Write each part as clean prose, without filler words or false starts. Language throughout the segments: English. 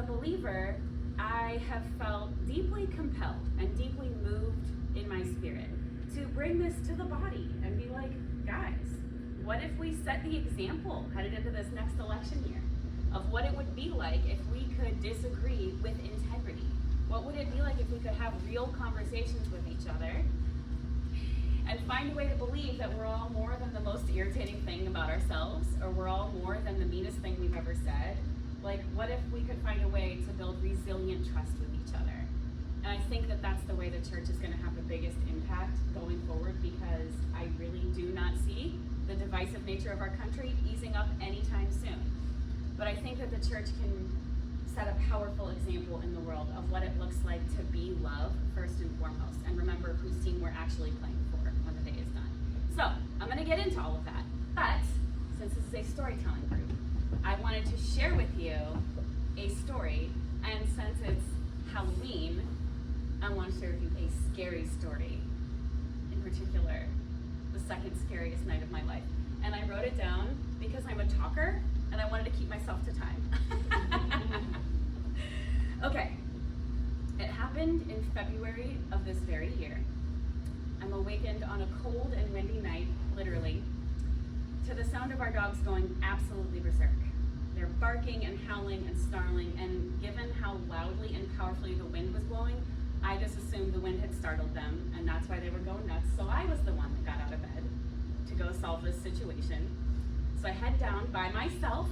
a believer, I have felt deeply compelled and deeply moved in my spirit to bring this to the body and be like, guys, what if we set the example headed into this next election year of what it would be like if we could disagree with integrity? What would it be like if we could have real conversations with each other and find a way to believe that we're all more than the most irritating thing about ourselves, or we're all more than the meanest thing we've ever said? Like, what if we could find a way to build resilient trust with each other? And I think that that's the way the church is going to have the biggest impact going forward, because I really do not see the divisive nature of our country easing up anytime soon. But I think that the church can set a powerful example in the world of what it looks like to be love first and foremost, and remember whose team we're actually playing for when the day is done. So I'm going to get into all of that, but since this is a storytelling group, I wanted to share with you a story, and since it's Halloween, I want to share with you a scary story, in particular, the second scariest night of my life. And I wrote it down because I'm a talker, and I wanted to keep myself to time. Okay, it happened in February of this very year. I'm awakened on a cold and windy night, literally, to the sound of our dogs going absolutely berserk. They're barking and howling and snarling, and given how loudly and powerfully the wind was blowing, I just assumed the wind had startled them, and that's why they were going nuts. So I was the one that got out of bed to go solve this situation. So I head down by myself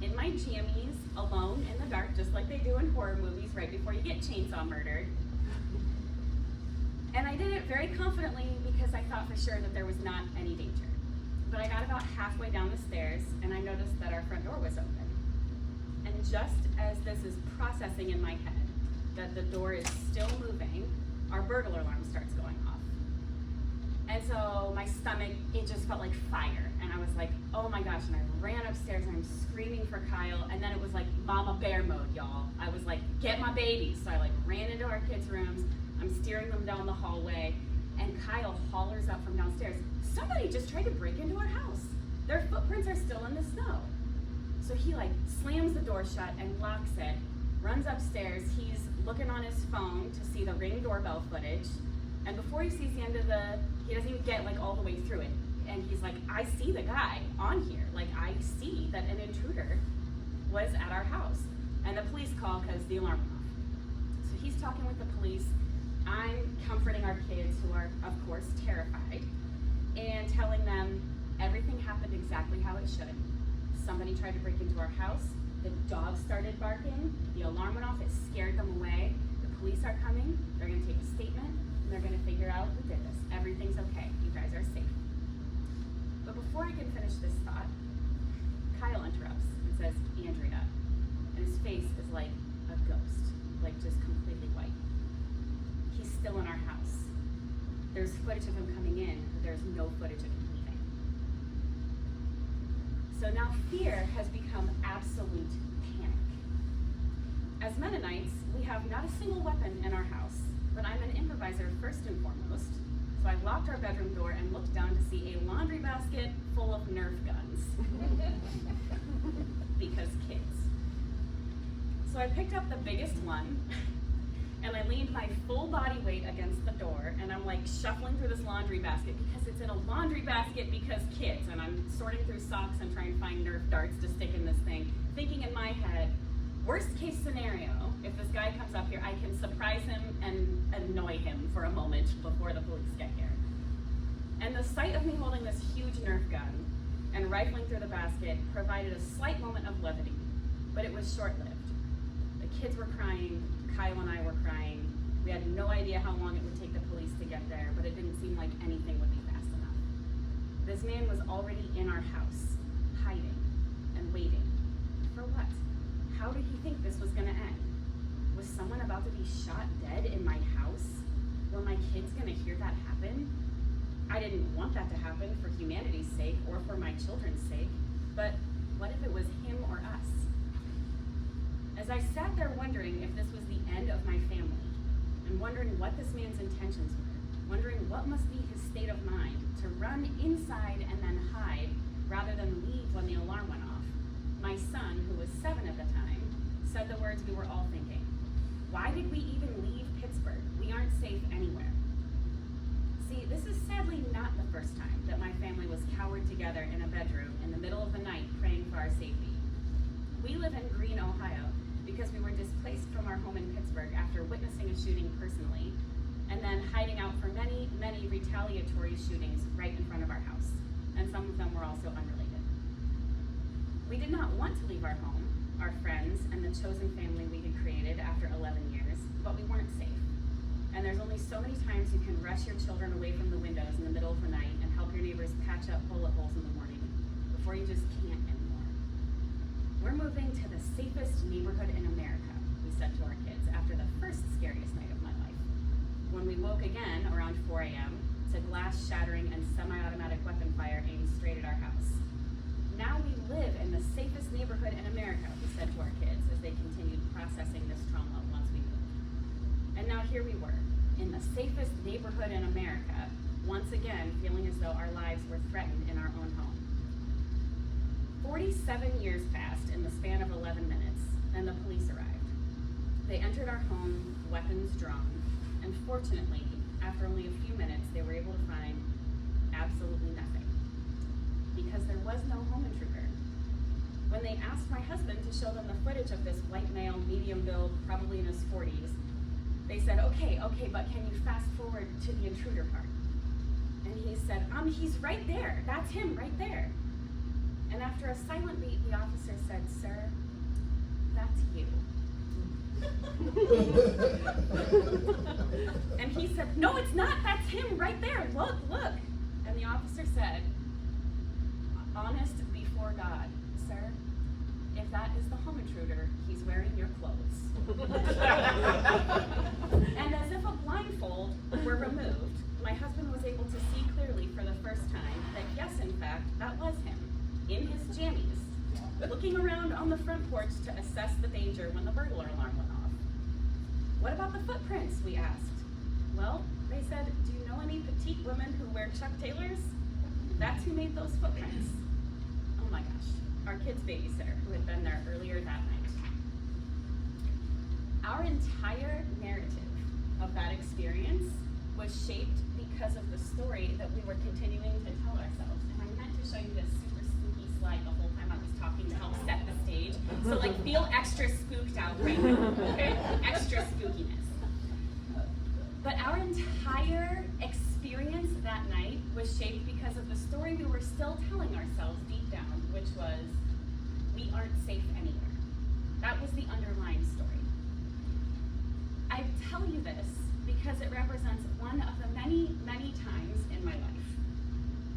in my jammies, alone in the dark, just like they do in horror movies right before you get chainsaw murdered. And I did it very confidently because I thought for sure that there was not any danger. But I got about halfway down the stairs and I noticed that our front door was open. And just as this is processing in my head that the door is still moving, our burglar alarm starts going off. And so my stomach, it just felt like fire. And I was like, oh my gosh, and I ran upstairs and I'm screaming for Kyle. And then it was like mama bear mode, y'all. I was like, get my babies. So I like ran into our kids' rooms. I'm steering them down the hallway. And Kyle hollers up from downstairs, somebody just tried to break into our house. Their footprints are still in the snow. So he like slams the door shut and locks it, runs upstairs. He's looking on his phone to see the Ring doorbell footage. And before he sees the end of he doesn't even get like all the way through it. And he's like, I see the guy on here. Like, I see that an intruder was at our house. And the police call because the alarm went off. So he's talking with the police. I'm comforting our kids, who are, of course, terrified, and telling them everything happened exactly how it should. Somebody tried to break into our house. The dog started barking. The alarm went off. It scared them away. The police are coming. They're going to take a statement, and they're going to figure out who did this. Everything's okay. You guys are safe. But before I can finish this thought, Kyle interrupts and says, Andrea. And his face is like a ghost, like just completely white. He's still in our house. There's footage of him coming in, but there's no footage of him leaving. So now fear has become absolute panic. As Mennonites, we have not a single weapon in our house, but I'm an improviser first and foremost. So I locked our bedroom door and looked down to see a laundry basket full of Nerf guns. Because kids. So I picked up the biggest one, and I leaned my full body weight against the door, and I'm like shuffling through this laundry basket because it's in a laundry basket because kids, and I'm sorting through socks and trying to find Nerf darts to stick in this thing, thinking in my head, worst case scenario, if this guy comes up here, I can surprise him and annoy him for a moment before the police get here. And the sight of me holding this huge Nerf gun and rifling through the basket provided a slight moment of levity, but it was short-lived. The kids were crying, Kyle and I were crying. We had no idea how long it would take the police to get there, but it didn't seem like anything would be fast enough. This man was already in our house, hiding and waiting. For what? How did he think this was gonna end? Was someone about to be shot dead in my house? Were my kids gonna hear that happen? I didn't want that to happen for humanity's sake or for my children's sake, but what if it was him or us? As I sat there wondering if this was the end of my family, and wondering what this man's intentions were, wondering what must be his state of mind to run inside and then hide rather than leave when the alarm went off, my son, who was 7 at the time, said the words, words we were all thinking. Why did we even leave Pittsburgh? We aren't safe anywhere. See, this is sadly not the first time that my family was cowered together in a bedroom in the middle of the night praying for our safety. We live in Greene, Ohio, because we were displaced from our home in Pittsburgh after witnessing a shooting personally, and then hiding out for many, many retaliatory shootings right in front of our house. And some of them were also unrelated. We did not want to leave our home, our friends, and the chosen family we had created after 11 years, but we weren't safe. And there's only so many times you can rush your children away from the windows in the middle of the night and help your neighbors patch up bullet holes in the morning before you just can't anymore. We're moving to the safest neighborhood in America, we said to our kids after the first scariest night of my life. When we woke again around 4 a.m. to glass shattering and semi-automatic weapon fire aimed straight at our house. Now we live in the safest neighborhood in America, we said to our kids as they continued processing this trauma once we moved. And now here we were, in the safest neighborhood in America, once again feeling as though our lives were threatened in our own home. 47 years passed in the span of 11 minutes, and the police arrived. They entered our home, weapons drawn, and fortunately, after only a few minutes, they were able to find absolutely nothing, because there was no home intruder. When they asked my husband to show them the footage of this white male, medium build, probably in his 40s, they said, okay, but can you fast forward to the intruder part? And he said, he's right there. That's him right there. And after a silent beat, the officer said, sir, that's you. And he said, no, it's not. That's him right there. Look. And the officer said, honest before God, sir, if that is the home intruder, he's wearing your clothes. And as if a blindfold were removed, my husband was able to see clearly for the first time that yes, in fact, that was him, in his jammies, looking around on the front porch to assess the danger when the burglar alarm went off. What about the footprints, we asked. Well, they said, do you know any petite women who wear Chuck Taylors? That's who made those footprints. Oh my gosh, our kid's babysitter who had been there earlier that night. Our entire narrative of that experience was shaped because of the story that we were continuing to tell ourselves. And I meant to show you this super spooky slide the whole time I was talking to help set the stage. So feel extra spooked out right now, okay? Extra spookiness. But our entire experience that night was shaped because of the story we were still telling ourselves deep down, which was, we aren't safe anywhere. That was the underlying story. I tell you this because it represents one of the many, many times in my life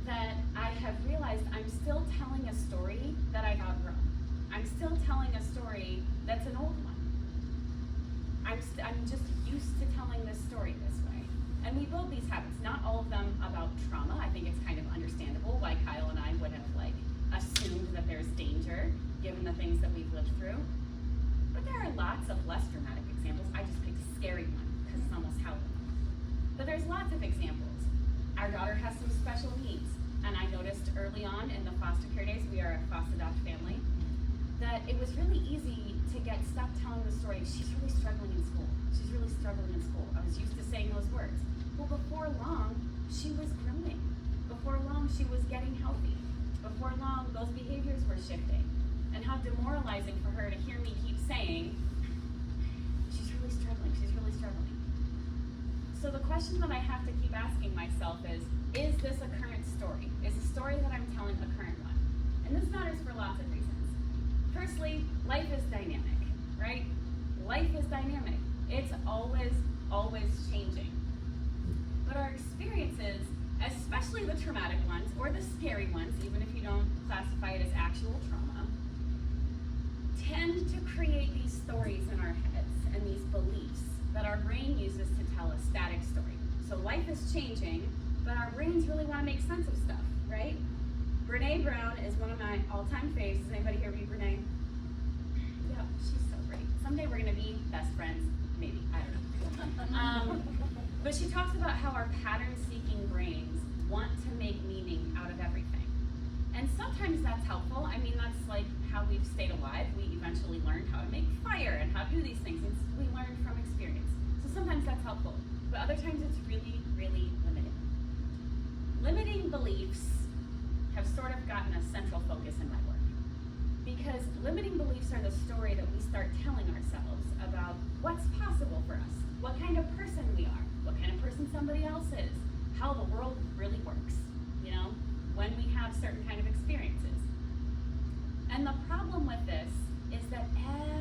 that I have realized I'm still telling a story that I've outgrown. I'm still telling a story that's an old one. I'm just used to telling this story this way. And we build these habits, not all of them about trauma. I think it's kind of understandable why Kyle and I would have assumed that there's danger given the things that we've lived through. But there are lots of less dramatic examples. I just picked a scary one because it's almost Halloween. But there's lots of examples. Our daughter has some special needs, and I noticed early on in the foster care days, we are a foster-adopt family, that it was really easy to get stuck telling the story, she's really struggling in school. She's really struggling in school. I was used to saying those words. Well, before long, she was growing. Before long, she was getting healthy. Before long, those behaviors were shifting. And how demoralizing for her to hear me keep saying, she's really struggling. So the question that I have to keep asking myself is this a current story? Is the story that I'm telling a current one? And this matters for lots of reasons. Firstly, life is dynamic, right? Life is dynamic. It's always changing. But our experiences, especially the traumatic ones or the scary ones, even if you don't classify it as actual trauma, tend to create these stories in our heads and these beliefs that our brain uses to tell a static story. So life is changing, but our brains really want to make sense of stuff, right? Brene Brown is one of my all-time faves. Does anybody here read Brene? Yep, she's so great. Someday we're going to be best friends, maybe, I don't know. But she talks about how our pattern-seeking brains want to make meaning out of everything. And sometimes that's helpful. I mean, that's like how we've stayed alive. We eventually learned how to make fire and how to do these things. We learn from experience. So sometimes that's helpful, but other times it's really, really limiting. Limiting beliefs have sort of gotten a central focus in my work. Because limiting beliefs are the story that we start telling ourselves about what's possible for us, what kind of person we are, what kind of person somebody else is, how the world really works, when we have certain kind of experiences. And the problem with this is that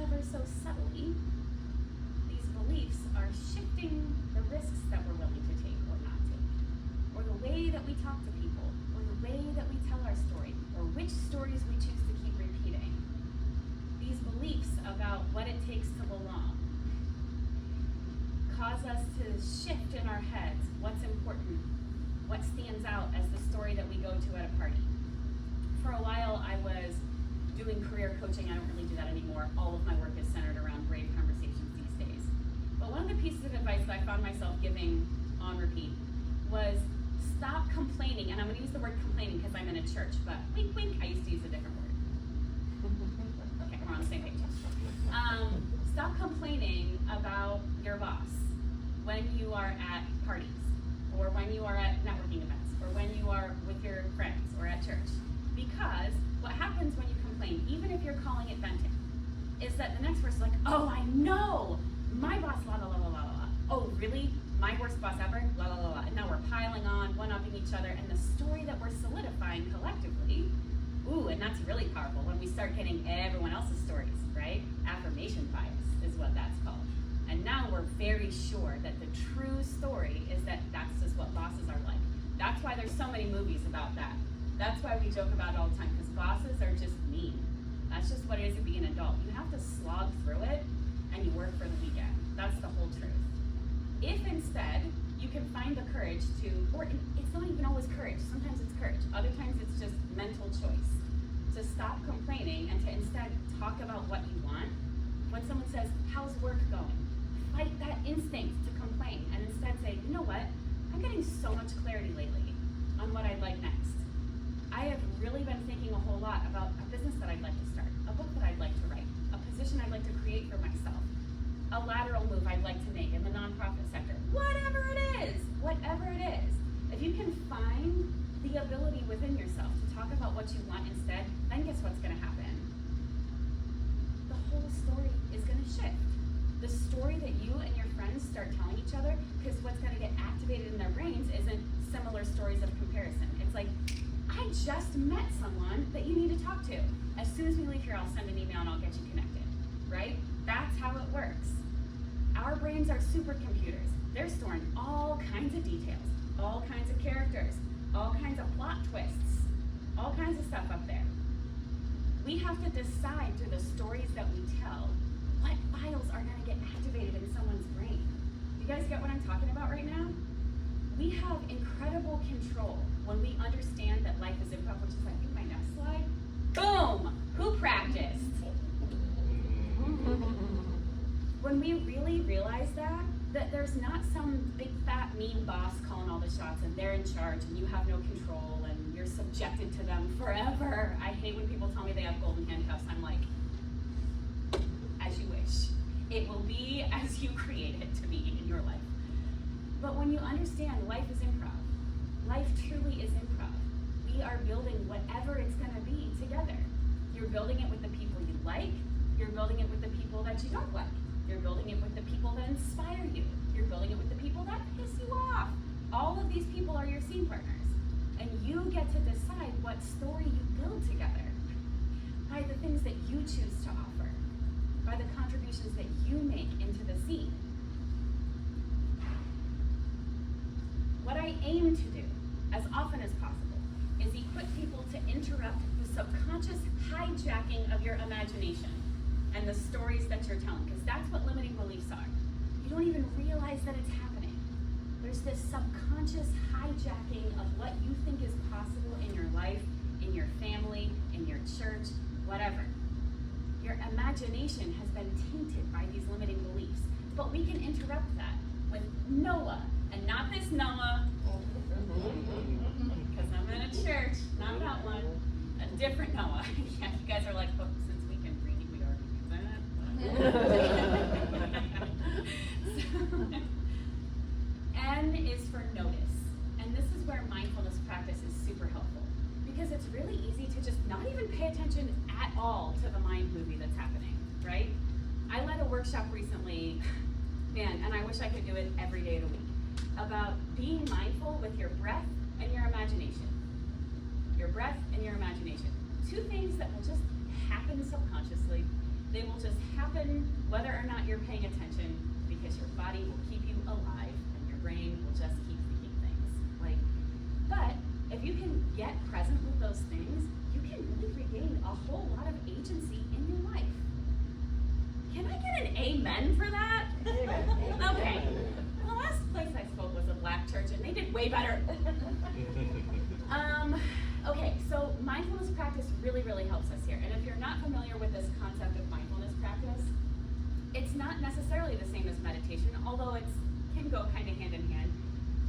ever so subtly, these beliefs are shifting the risks that we're willing to take or not take, or the way that we talk to people, or the way that we tell our story, or which stories we choose to keep repeating. These beliefs about what it takes to belong cause us to shift in our heads what's important, what stands out as the story that we go to at a party. For a while, I was doing career coaching. I don't really do that anymore. All of my work is centered around brave conversations these days. But one of the pieces of advice that I found myself giving on repeat was stop complaining. And I'm going to use the word complaining because I'm in a church, but wink, wink, I used to use a different word. Okay, we're on the same page. Stop complaining about your boss when you are at parties, or when you are at networking events, or when you are with your friends, or at church. Because what happens when you complain, even if you're calling it venting, is that the next person's like, oh, I know, my boss, la la la la la la. Oh, really? My worst boss ever? La la la la. And now we're piling on, one-upping each other, and the story that we're solidifying collectively, ooh, and that's really powerful when we start getting everyone else's stories, right? Affirmation bias is what that's called. And now we're very sure that the true story is that that's just what bosses are like. That's why there's so many movies about that. That's why we joke about it all the time, because bosses are just mean. That's just what it is to be an adult. You have to slog through it, and you work for the weekend. That's the whole truth. If instead, you can find the courage to, or it's not even always courage, sometimes it's courage, other times it's just mental choice, to stop complaining and to instead talk about what you want. When someone says, how's work going? Fight that instinct to complain and instead say, you know what? I'm getting so much clarity lately on what I'd like next. I have really been thinking a whole lot about a business that I'd like to start, a book that I'd like to write, a position I'd like to create for myself, a lateral move I'd like to make in the nonprofit sector, whatever it is, If you can find the ability within yourself to talk about what you want instead, then guess what's gonna happen? The whole story is gonna shift. The story that you and your friends start telling each other, because what's going to get activated in their brains isn't similar stories of comparison. It's like, I just met someone that you need to talk to. As soon as we leave here, I'll send an email and I'll get you connected, right? That's how it works. Our brains are supercomputers. They're storing all kinds of details, all kinds of characters, all kinds of plot twists, all kinds of stuff up there. We have to decide through the stories that we tell what files are going to get activated in someone's brain. You guys get what I'm talking about right now? We have incredible control when we understand that life is improv, which is, I think, my next slide. Boom! Who practiced? When we really realize that there's not some big fat mean boss calling all the shots and they're in charge and you have no control and you're subjected to them forever. I hate when people tell me they have golden handcuffs. I'm like, as you wish. It will be as you create it to be in your life. But when you understand life is improv, life truly is improv. We are building whatever it's going to be together. You're building it with the people you like. You're building it with the people that you don't like. You're building it with the people that inspire you. You're building it with the people that piss you off. All of these people are your scene partners. And you get to decide what story you build together by the things that you choose to offer, by the contributions that you make into the scene. What I aim to do, as often as possible, is equip people to interrupt the subconscious hijacking of your imagination and the stories that you're telling, because that's what limiting beliefs are. You don't even realize that it's happening. There's this subconscious hijacking of what you think is possible in your life, in your family, in your church, whatever. Your imagination has been tainted by these limiting beliefs. But we can interrupt that with Noah, and not this Noah, because I'm in a church, not that one, a different Noah. Yeah, you guys are like, oh, since we can read, we already do that. attention at all to the mind movie that's happening, right? I led a workshop recently, man, and I wish I could do it every day of the week, about being mindful with your breath and your imagination. Your breath and your imagination. Two things that will just happen subconsciously. They will just happen whether or not you're paying attention, because your body will keep you alive and your brain will just keep thinking things. But if you can get present with those things, you can really regain a whole lot of agency in your life. Can I get an amen for that? Okay. The last place I spoke was a black church and they did way better. Okay, so mindfulness practice really, really helps us here. And if you're not familiar with this concept of mindfulness practice, it's not necessarily the same as meditation, although it can go kind of hand in hand.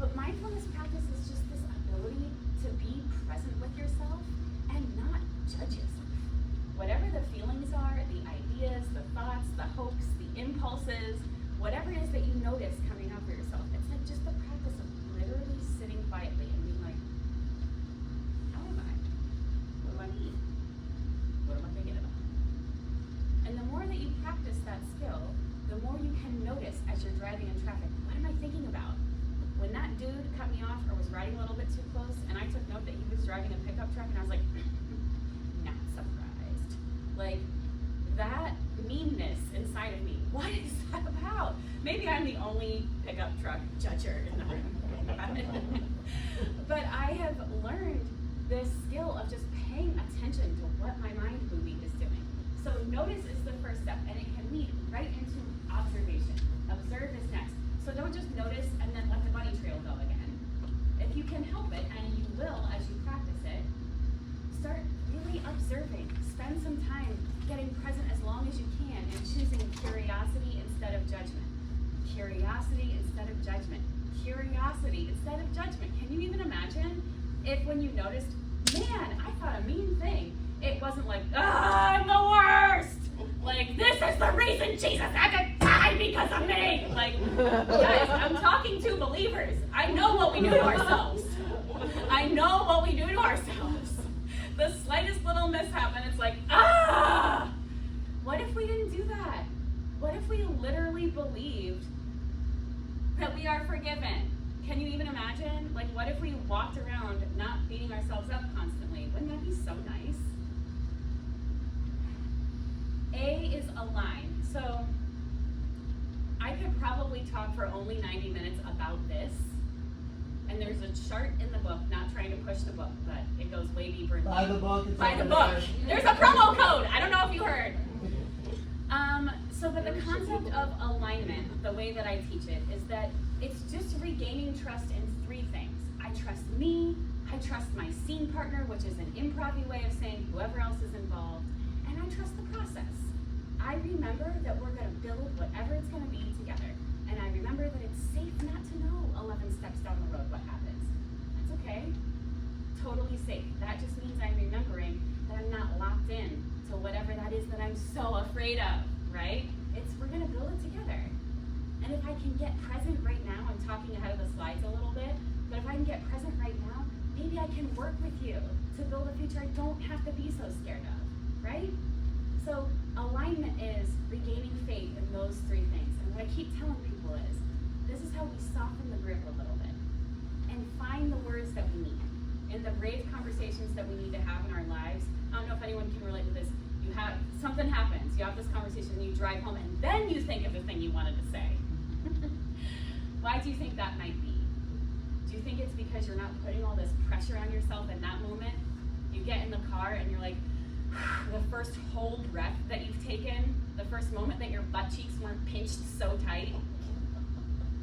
But mindfulness practice is just this ability to be present with yourself and not judge yourself. Whatever the feelings are, the ideas, the thoughts, the hopes, the impulses, whatever it is that you notice coming up for yourself, it's like just the practice of literally sitting quietly and being like, how am I? What do I need? What am I thinking about? And the more that you practice that skill, the more you can notice as you're driving in traffic, what am I thinking about? When that dude cut me off or was riding a little bit too close, and I took note that he was driving a pickup truck, and I was like, not surprised. Like, that meanness inside of me, what is that about? Maybe I'm the only pickup truck judger in the room. But I have learned this skill of just paying attention to what my mind movie is doing. So notice is the first step, and it can lead right into observation. Observe is next. So don't just notice and then let the bunny trail go again. If you can help it, and you will as you practice it, start really observing. Spend some time getting present as long as you can and choosing curiosity instead of judgment. Curiosity instead of judgment. Curiosity instead of judgment. Can you even imagine if when you noticed, man, I thought a mean thing, it wasn't like, I'm the worst! Like, this is the reason Jesus had to die because of me! Like, guys, I'm talking to believers. I know what we do to ourselves. I know what we do to ourselves. The slightest little mishap and it's like, what if we didn't do that? What if we literally believed that we are forgiven? Can you even imagine? Like, what if we walked around not beating ourselves up constantly? Wouldn't that be so nice? A is align. So I could probably talk for only 90 minutes about this. And there's a chart in the book, not trying to push the book, but it goes way deeper. Buy the book. Buy the book. There's a promo code. I don't know if you heard. But the concept of alignment, the way that I teach it, is that it's just regaining trust in three things. I trust me, I trust my scene partner, which is an improv way of saying whoever else is involved, and I trust the process. I remember that we're going to build whatever it's going to be together. And I remember that it's safe not to know 11 steps down the road what happens. That's okay. Totally safe. That just means I'm remembering that I'm not locked in to whatever that is that I'm so afraid of, right? We're going to build it together. And if I can get present right now, I'm talking ahead of the slides a little bit, but if I can get present right now, maybe I can work with you to build a future I don't have to be so scared of, right? So alignment is regaining faith in those three things. And what I keep telling people is, this is how we soften the grip a little bit and find the words that we need. In the brave conversations that we need to have in our lives, I don't know if anyone can relate to this. You have, something happens, you have this conversation, and you drive home, and then you think of the thing you wanted to say. Why do you think that might be? Do you think it's because you're not putting all this pressure on yourself in that moment? You get in the car and you're like, the first whole breath that you've taken, the first moment that your butt cheeks weren't pinched so tight.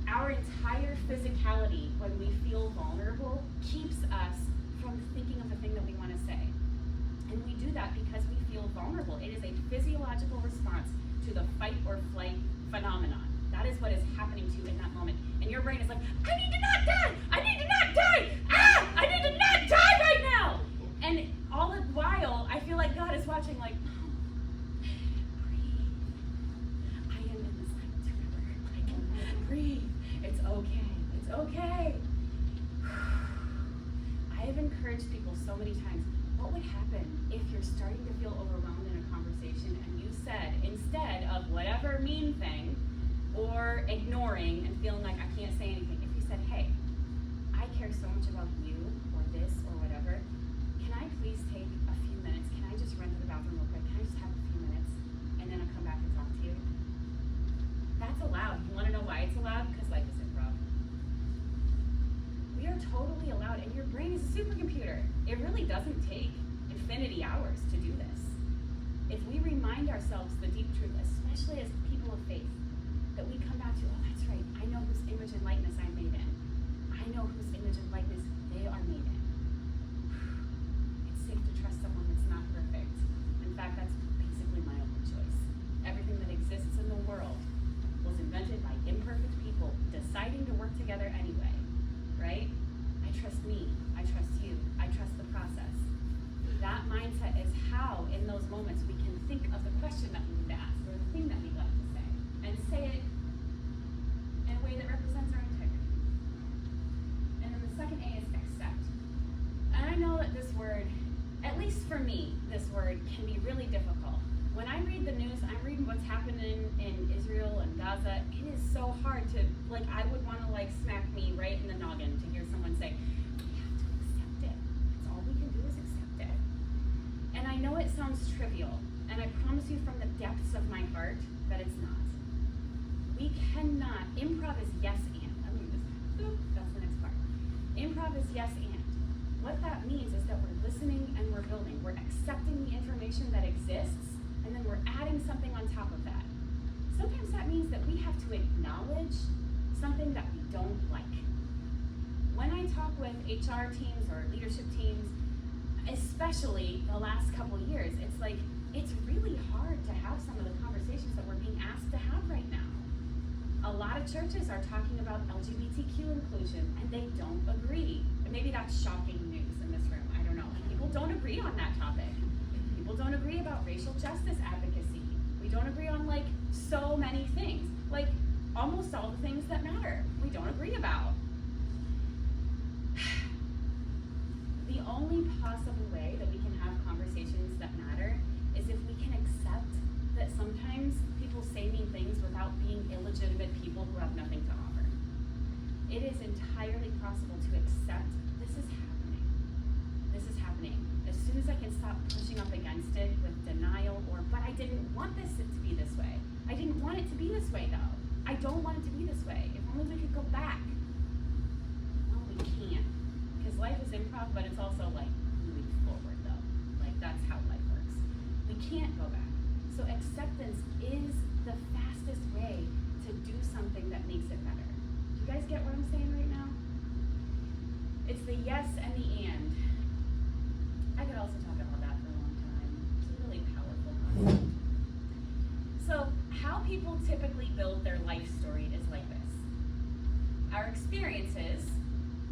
Our entire physicality, when we feel vulnerable, keeps us from thinking of the thing that we want to say. And we do that because we feel vulnerable. It is a physiological response to the fight or flight phenomenon. That is what is happening to you in that moment. And your brain is like, I need to not die! I need to not die! I need to not die right now! And all the while, I feel like God is watching like, breathe. I am in the silence, remember? I can breathe. It's okay. It's okay. I have encouraged people so many times, What would happen if you're starting to feel overwhelmed in a conversation and you said, instead of whatever mean thing, or ignoring and feeling like I can't say anything, if you said, hey, I care so much about you, or this, or whatever, can I please take a few minutes? Can I just run to the bathroom real quick? Can I just have a few minutes? And then I'll come back and talk to you. That's allowed. You wanna know why it's allowed? Because life is improv. We are totally allowed, and your brain is a supercomputer. It really doesn't take infinity hours to do this. If we remind ourselves the deep truth, especially as people of faith, that we come back to, oh, that's right, I know whose image and likeness I'm made in. I know whose image and likeness they are made in. It's safe to trust someone that's not perfect. In fact, that's basically my only choice. Everything that exists in the world was invented by imperfect people deciding to work together anyway, right? I trust me, I trust you, I trust the process. That mindset is how, in those moments, we can think of the question that we need to ask, or the thing that we'd like to say, and say it in a way that represents our integrity. And then the second A is accept. And I know that this word, at least for me, this word can be really difficult. When I read the news, I'm reading what's happening in Israel and Gaza. It is so hard to, like, I would want to, like, smack me right in the noggin to hear someone say, we have to accept it. That's all we can do is accept it. And I know it sounds trivial, and I promise you from the depths of my heart that it's not. We cannot, improv is yes and. I mean, that's the next part. Improv is yes and. What that means is that we're listening and we're building. We're accepting the information that exists, and then we're adding something on top of that. Sometimes that means that we have to acknowledge something that we don't like. When I talk with HR teams or leadership teams, especially the last couple years, it's like, it's really hard to have some of the conversations that we're being asked to have right now. A lot of churches are talking about LGBTQ inclusion, and they don't agree. And maybe that's shocking news in this room, I don't know. People don't agree on that topic. People don't agree about racial justice advocacy. We don't agree on, like, so many things. Like, almost all the things that matter, we don't agree about. The only possible way that we can have conversations that matter is if we can accept that sometimes people say mean things without being illegitimate people who have nothing to offer. It is entirely possible to accept this is happening. This is happening. As soon as I can stop pushing up against it with denial or, but I didn't want this to be this way. I didn't want it to be this way though. I don't want it to be this way. If only we could go back. Well, we can't. Because life is improv, but it's also like moving forward though. Like that's how life works. We can't go back. So acceptance is the fastest way to do something that makes it better. Do you guys get what I'm saying right now? It's the yes and the and. I could also talk about that for a long time. It's a really powerful concept. So how people typically build their life story is like this. Our experiences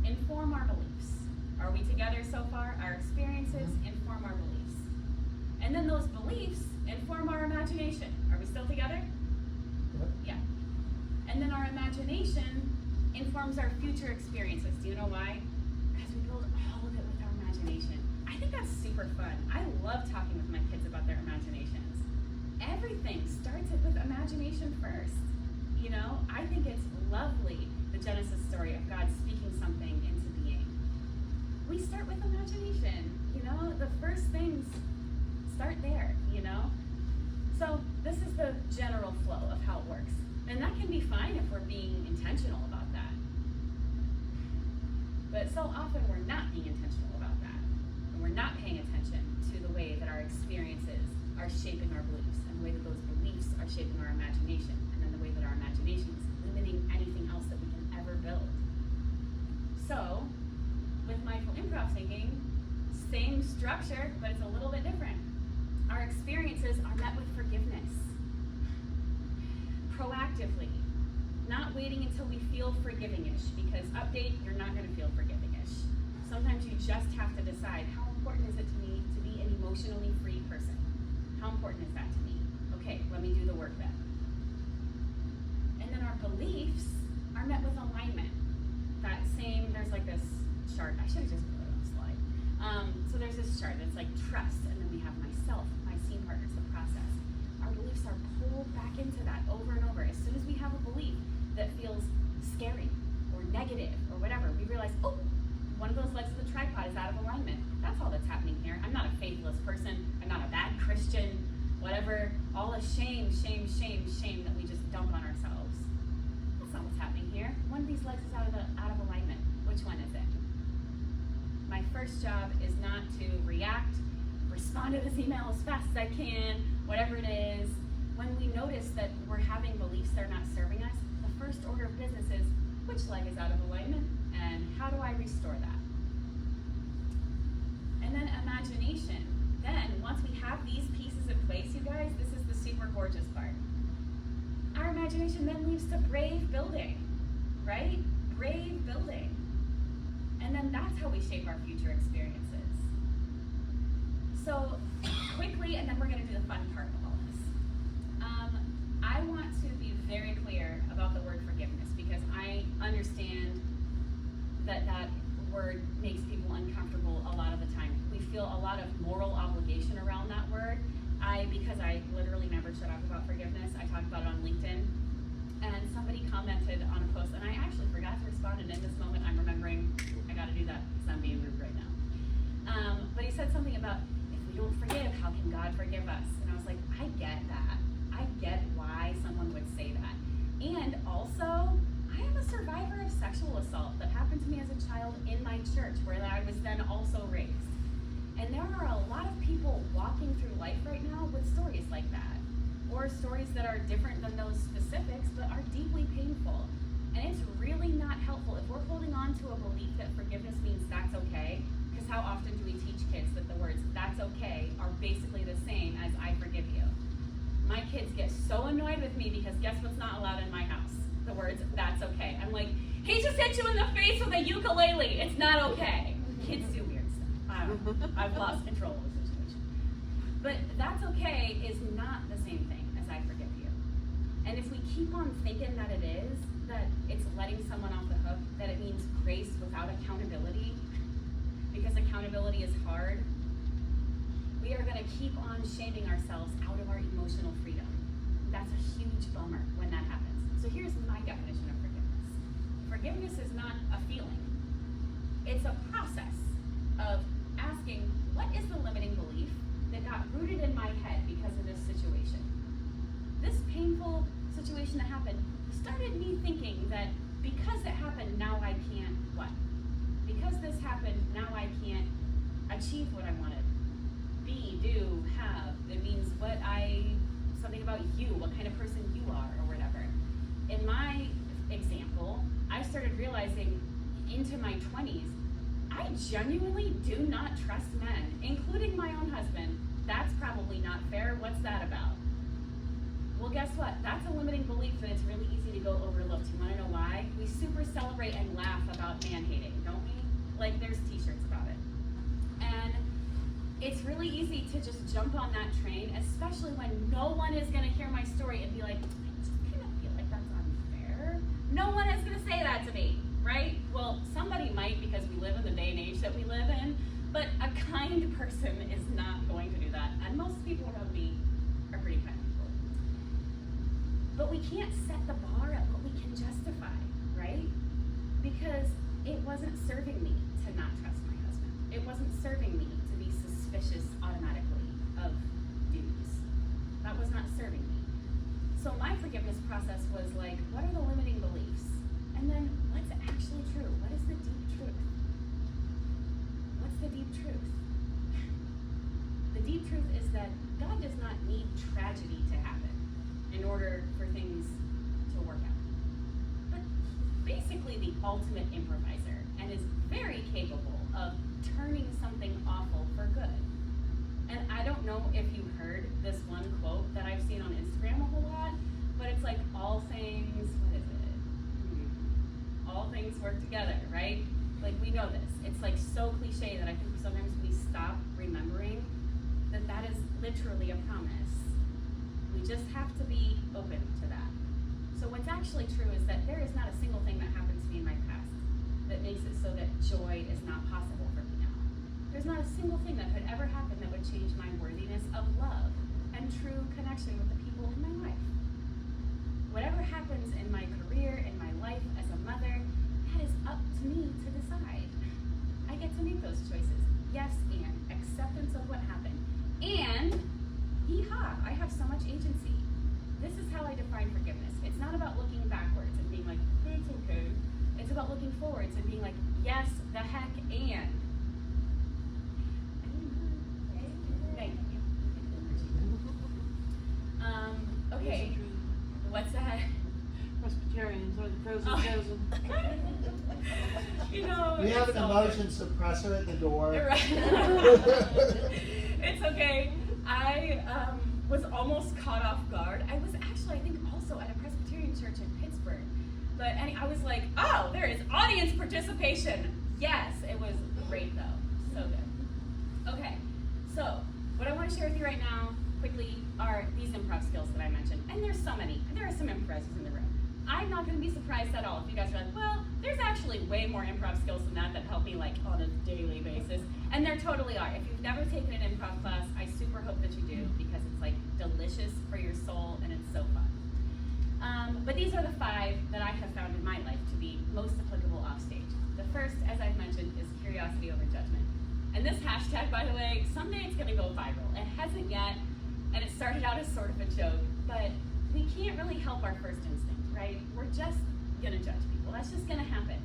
inform our beliefs. Are we together so far? Our experiences inform our beliefs. And then those beliefs inform our imagination. Are we still together? Yeah. And then our imagination informs our future experiences. Do you know why? Because we build all of it with our imagination. I think that's super fun. I love talking with my kids about their imaginations. Everything starts with imagination first. You know, I think it's lovely, the Genesis story of God speaking something into being. We start with imagination, you know, the first things start there, you know? So this is the general flow of how it works. And that can be fine if we're being intentional about that. But so often we're not being intentional about that. And we're not paying attention to the way that our experiences are shaping our beliefs, and the way that those beliefs are shaping our imagination, and then the way that our imagination is limiting anything else that we can ever build. So, with mindful improv thinking, same structure, but it's a little bit different. Our experiences are met with forgiveness. Proactively. Not waiting until we feel forgiving-ish, because update, you're not gonna feel forgiving-ish. Sometimes you just have to decide, how important is it to me to be an emotionally free person? How important is that to me? Okay, let me do the work then. And then our beliefs are met with alignment. That same, there's like this chart, I should have just put it on the slide. So there's this chart that's like trust, and then we have myself, my scene partners, the process. Our beliefs are pulled back into that over and over. As soon as we have a belief that feels scary or negative or whatever, we realize, oh, one of those legs of the tripod is out of alignment. That's all that's happening here. I'm not a faithless person. I'm not a bad Christian, whatever. All the shame that we just dump on ourselves. That's not what's happening here. One of these legs is out of alignment. Which one is it? My first job is not to react, respond to this email as fast as I can, whatever it is. When we notice that we're having beliefs that are not serving us, the first order of business is, which leg is out of alignment, and how do I restore that? And then imagination. Then, once we have these pieces in place, you guys, this is the super gorgeous part. Our imagination then leads to brave building, right? Brave building. And then that's how we shape our future experiences. So, quickly, and then we're going to do the fun part of all this. I want to be very clear about the word forgiveness, because I understand that that word makes people uncomfortable a lot of the time. We feel a lot of moral obligation around that word. Because I literally never shut up about forgiveness, I talked about it on LinkedIn, and somebody commented on a post, and I actually forgot to respond, and in this moment I'm remembering I gotta do that because I'm being rude right now. But he said something about, if we don't forgive, how can God forgive us? And I was like, I get that. I get why someone would say that. And also, I am a survivor of sexual assault that happened to me as a child in my church, where I was then also raised. And there are a lot of people walking through life right now with stories like that, or stories that are different than those specifics, but are deeply painful. And it's really not helpful if we're holding on to a belief that forgiveness means that's okay, because how often do we teach kids that the words that's okay are basically the same as I forgive you? My kids get so annoyed with me because guess what's not allowed in my house? The words that's okay. I'm like, he just hit you in the face with a ukulele. It's not okay. Kids do weird stuff. I don't know. I've lost control of the situation. But that's okay is not the same thing as I forgive you. And if we keep on thinking that it is, that it's letting someone off the hook, that it means grace without accountability, because accountability is hard, we are going to keep on shaming ourselves out of our emotional freedom. That's a huge bummer when that happens. So here's my definition of forgiveness. Forgiveness is not a feeling. It's a process of asking, what is the limiting belief that got rooted in my head because of this situation? This painful situation that happened started me thinking that because it happened, now I can't what? Because this happened, now I can't achieve what I wanted. Be, do, have. It means something about you, what kind of person you are, or whatever. In my example, I started realizing into my 20s, I genuinely do not trust men, including my own husband. That's probably not fair. What's that about? Well, guess what? That's a limiting belief that it's really easy to go overlooked. You want to know why? We super celebrate and laugh about man-hating, don't we? Like, there's t-shirts about it. And it's really easy to just jump on that train, especially when no one is going to hear my story and be like, I just kind of feel like that's unfair. No one is going to say that to me, right? Well, somebody might, because we live in the day and age that we live in, but a kind person is not going to do that. And most people around me are pretty kind people. But we can't set the bar at what we can justify, right? Because it wasn't serving me to not trust my husband. It wasn't serving me to be suspicious automatically of dudes. That was not serving me. So my forgiveness process was like, what are the limiting beliefs? And then what's actually true? What is the deep truth? What's the deep truth? The deep truth is that God does not need tragedy to happen in order for things to work out. But he's basically the ultimate improviser and is very capable of turning something awful for good. And I don't know if you heard this one quote that I've seen on Instagram a whole lot, but it's like, all things, what is it? All things work together, right? Like, we know this. It's like so cliche that I think sometimes we stop remembering that that is literally a promise. We just have to be open to that. So what's actually true is that there is not a single thing that happened to me in my past that makes it so that joy is not possible for me now. There's not a single thing that could ever happen that would change my worthiness of love and true connection with the people in my life. Whatever happens in my career, in my life as a mother, that is up to me to decide. I get to make those choices. Yes, and acceptance of what happened. And, yeehaw, I have so much agency. This is how I define forgiveness. It's not about looking backwards and being like, it's okay. It's about looking forwards and being like, yes, the heck, and. Thank you. Okay. What's that? Presbyterians are the frozen chosen. You know, We have an emotion suppressor at the door. Right. It's okay. I was almost caught off guard. I was actually, I think, also at a Presbyterian church in Pittsburgh. But I was like, oh, there is audience participation. Yes, it was great though. So good. Okay, so what I want to share with you right now, quickly, are these improv skills that I mentioned. And there's so many. There are some improvisers in the room. I'm not going to be surprised at all if you guys are like, well, there's actually way more improv skills than that help me like on a daily basis. And there totally are. If you've never taken an improv class, I super hope that you do because it's like delicious for your soul and it's so fun. But these are the 5 that I have found in my life to be most applicable off stage. The first, as I've mentioned, is curiosity over judgment. And this hashtag, by the way, someday it's going to go viral. It hasn't yet, and it started out as sort of a joke, but we can't really help our first instinct, right? We're just going to judge people. That's just going to happen.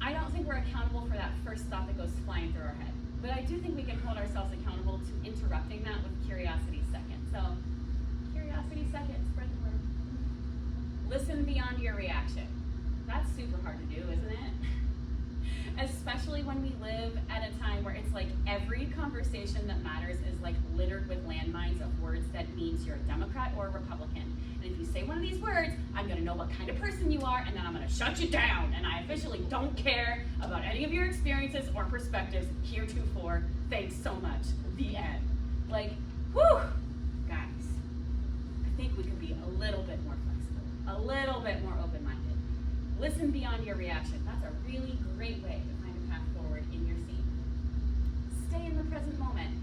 I don't think we're accountable for that first thought that goes flying through our head. But I do think we can hold ourselves accountable to interrupting that with curiosity second. So, curiosity second, spread the word. Listen beyond your reaction. That's super hard to do, isn't it? Especially when we live at a time where it's like every conversation that matters is like littered with landmines of words that means you're a Democrat or a Republican. And if you say one of these words, I'm gonna know what kind of person you are, and then I'm gonna shut you down. And I officially don't care about any of your experiences or perspectives heretofore. Thanks so much. The end. Like, whew, guys, I think we could be a little bit more flexible, a little bit more open-minded. Listen beyond your reaction. That's a really great way to find a path forward in your scene. Stay in the present moment,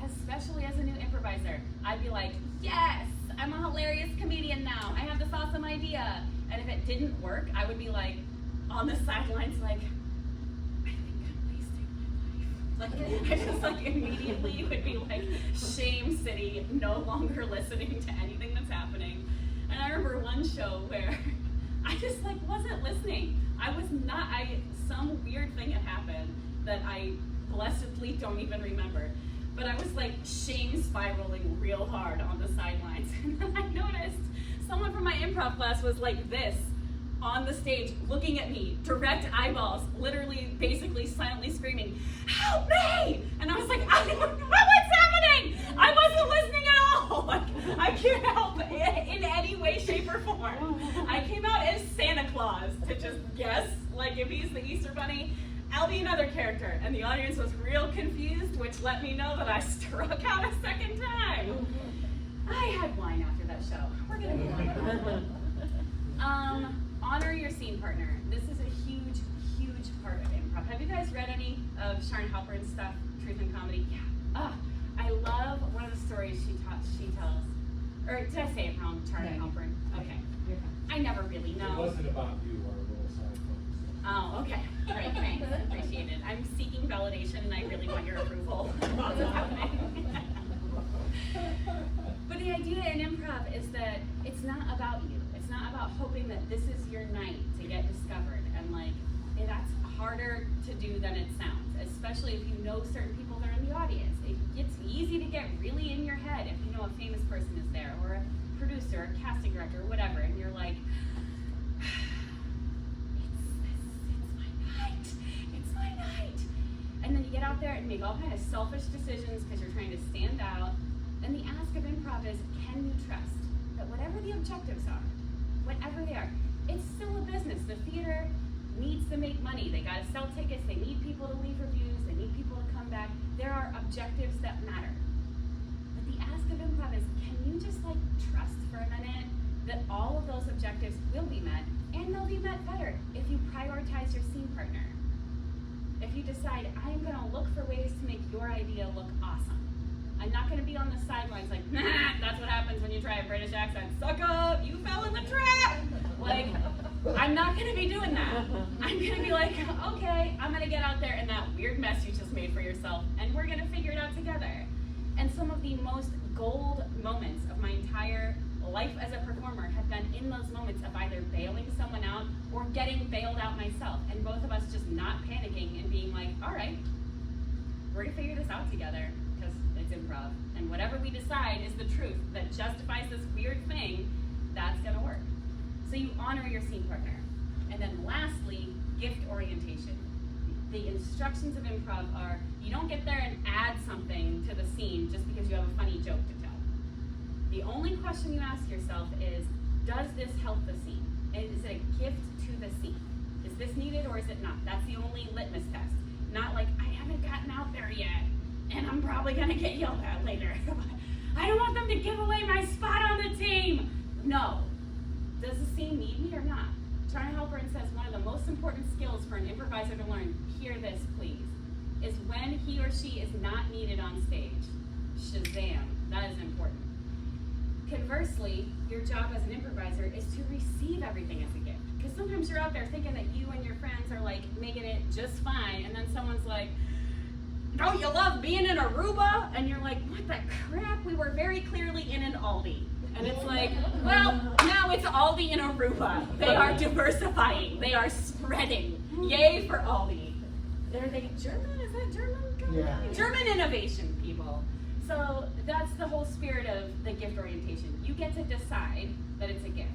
especially as a new improviser. I'd be like, yes, I'm a hilarious comedian now. I have this awesome idea. And if it didn't work, I would be like on the sidelines like, I think I'm wasting my life. Like, I just like immediately would be like shame city, no longer listening to anything that's happening. And I remember one show where I just like wasn't listening. Some weird thing had happened that I blessedly don't even remember. But I was like shame spiraling real hard on the sidelines. And then I noticed someone from my improv class was like this on the stage looking at me, direct eyeballs, literally basically silently screaming, help me! And I was like, I don't know what's happening! I wasn't listening at all! Like, I can't help in any way, shape, or form. I came out as Santa Claus to just guess, like if he's the Easter Bunny, I'll be another character. And the audience was real confused, which let me know that I struck out a second time. I had wine after that show. We're gonna move on. Honor your scene partner. This is a huge, huge part of improv. Have you guys read any of Sharon Halpern's stuff, Truth and Comedy? Yeah. I love one of the stories she tells. Or did I say it wrong, Sharon Halpern? Okay. I never really know. It wasn't about you, our little side focus. Oh, okay. Great, thanks. Appreciate it. I'm seeking validation and I really want your approval. What's happening? But the idea in improv is that it's not about you. It's not about hoping that this is your night to get discovered. And like, that's harder to do than it sounds, especially if you know certain people that are in the audience. It's easy to get really in your head if you know a famous person is there, or a producer, a casting director, or whatever, and you're like, it's my night. And then you get out there and make all kinds of selfish decisions because you're trying to stand out. And the ask of improv is, can you trust that whatever the objectives are, whatever they are, it's still a business. The theater needs to make money. They gotta sell tickets, they need people to leave reviews, they need people to come back. There are objectives that matter. But the ask of improv is, can you just like trust for a minute that all of those objectives will be met, and they'll be met better if you prioritize your scene partner. if you decide, I'm gonna look for ways to make your idea look awesome. I'm not gonna be on the sidelines like, nah, that's what happens when you try a British accent. Suck up, you fell in the trap. Like, I'm not gonna be doing that. I'm gonna be like, okay, I'm gonna get out there in that weird mess you just made for yourself, and we're gonna figure it out together. And some of the most gold moments of my entire life as a performer have been in those moments of either bailing someone out or getting bailed out myself, and both of us just not panicking and being like, all right, we're gonna figure this out together, because it's improv, and whatever we decide is the truth that justifies this weird thing, that's gonna work. So you honor your scene partner. And then lastly, gift orientation. The instructions of improv are, you don't get there and add something to the scene just because you have a funny joke to tell. The only question you ask yourself is, does this help the scene? Is it a gift to the scene? Is this needed or is it not? That's the only litmus test. Not like, I haven't gotten out there yet, and I'm probably gonna get yelled at later. I don't want them to give away my spot on the team. No. Does the scene need me or not? Charna Halperin says one of the most important skills for an improviser to learn, hear this please, is when he or she is not needed on stage. Shazam, that is important. Conversely, your job as an improviser is to receive everything as a gift. Because sometimes you're out there thinking that you and your friends are like making it just fine, and then someone's like, don't you love being in Aruba? And you're like, what the crap? We were very clearly in an Aldi. And it's like, well, now it's Aldi in Aruba. They are diversifying. They are spreading. Yay for Aldi. Are they German? Is that German? Yeah. German innovation, people. So that's the whole spirit of the gift orientation. You get to decide that it's a gift.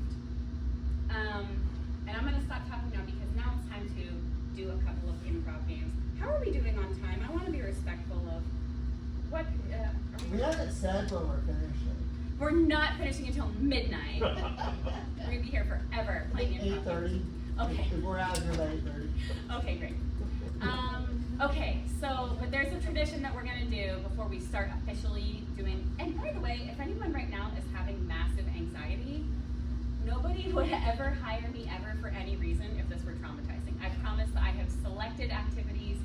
And I'm going to stop talking now because now it's time to do a couple of improv games. How are we doing on time? I want to be respectful of what. We haven't said when we're finishing. We're not finishing until midnight. We're gonna be here forever playing improv. 8:30. Okay. If we're out here by 8:30. Okay, great. Okay, so but there's a tradition that we're gonna do before we start officially doing. And by the way, if anyone right now is having massive anxiety, nobody would ever hire me ever for any reason if this were traumatizing. I promise that I have selected activities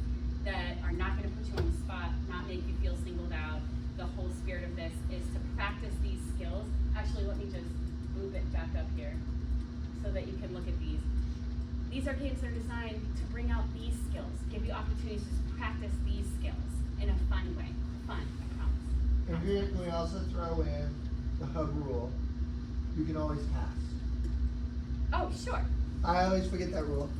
that are not gonna put you on the spot, not make you feel singled out. The whole spirit of this is to practice these skills. Actually, let me just move it back up here so that you can look at these. These are games that are designed to bring out these skills, give you opportunities to practice these skills in a fun way. Fun, I promise. And here we also throw in the hub rule. You can always pass. Oh, sure. I always forget that rule,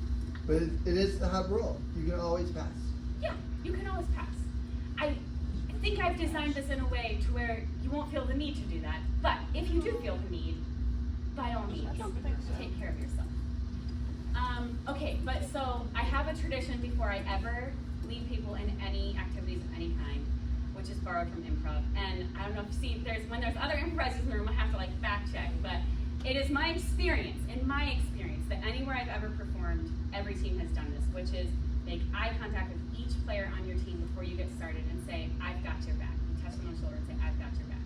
but it is the hub rule. You can always pass. Yeah, you can always pass. I think I've designed this in a way to where you won't feel the need to do that. But if you do feel the need, by all means, take care of yourself. Okay, but so I have a tradition before I ever lead people in any activities of any kind, which is borrowed from improv. And I don't know if you've seen, when there's other improvisers in the room, I have to like fact check, but it is my experience, that anywhere I've ever performed, every team has done this, which is make eye contact with each player on your team before you get started and say, I've got your back. You touch them on the shoulder and say, I've got your back.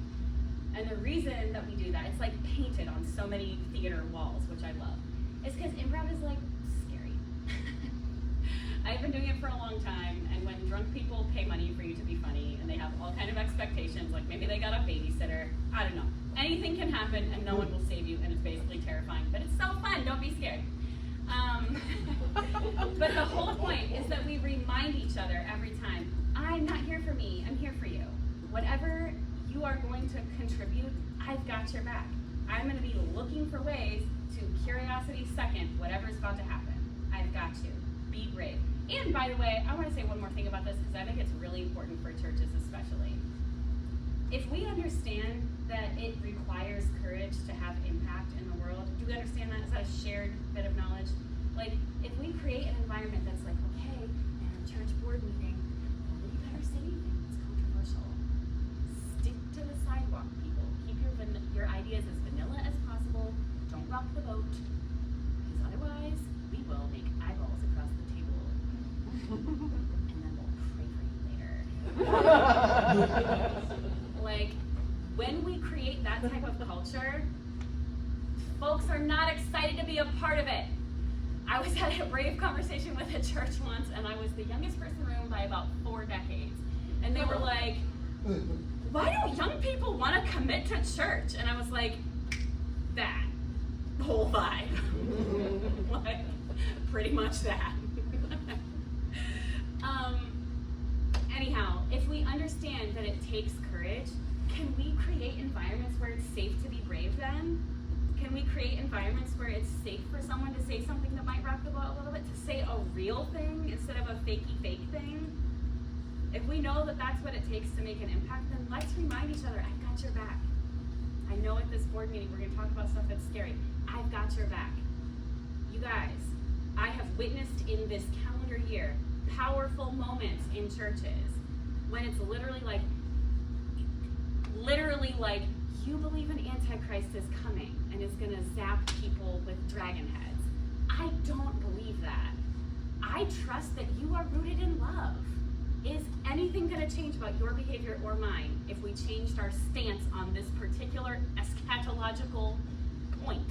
And the reason that we do that, it's like painted on so many theater walls, which I love, is because improv is like scary. I've been doing it for a long time, and when drunk people pay money for you to be funny, and they have all kind of expectations, like maybe they got a babysitter, I don't know. Anything can happen, and no one will save you, and it's basically terrifying, but it's so fun, don't be scared. But the whole point is that we remind each other every time, I'm not here for me, I'm here for you. Whatever you are going to contribute, I've got your back. I'm gonna be looking for ways to curiosity second whatever's about to happen. I've got you. Be brave. And by the way, I wanna say one more thing about this because I think it's really important for churches especially. If we understand that it requires courage to have impact in the world, do we understand that? Is that a shared bit of knowledge? Like, if we create an environment that's like, okay, in our church board meeting, you better say anything that's controversial. Stick to the sidewalk, people. Keep your ideas as vanilla as possible. Don't rock the boat, because otherwise, we will make eyeballs across the table. And then we'll pray for you later. Like, when we create that type of culture, folks are not excited to be a part of it. I was at a brave conversation with a church once, and I was the youngest person in the room by about 4 decades. And they were like, why don't young people want to commit to church? And I was like, that whole vibe. Like, pretty much that. Anyhow, if we understand that it takes courage, can we create environments where it's safe to be brave then? Can we create environments where it's safe for someone to say something that might rock the boat a little bit, to say a real thing instead of a fakey fake thing? If we know that that's what it takes to make an impact, then let's remind each other, I've got your back. I know at this board meeting we're going to talk about stuff that's scary. I've got your back. You guys, I have witnessed in this calendar year powerful moments in churches when it's literally like, you believe an Antichrist is coming and is going to zap people with dragon heads. I don't believe that. I trust that you are rooted in love. Is anything going to change about your behavior or mine if we changed our stance on this particular eschatological point?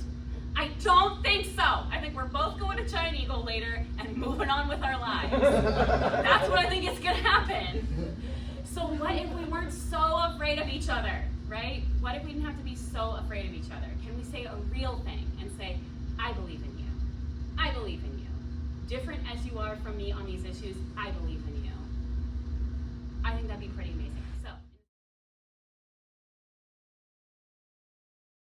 I don't think so. I think we're both going to China Eagle later and moving on with our lives. That's what I think is going to happen. So what if we weren't so afraid of each other, right? What if we didn't have to be so afraid of each other? Can we say a real thing and say, I believe in you. I believe in you. Different as you are from me on these issues, I believe in you. I think that'd be pretty amazing.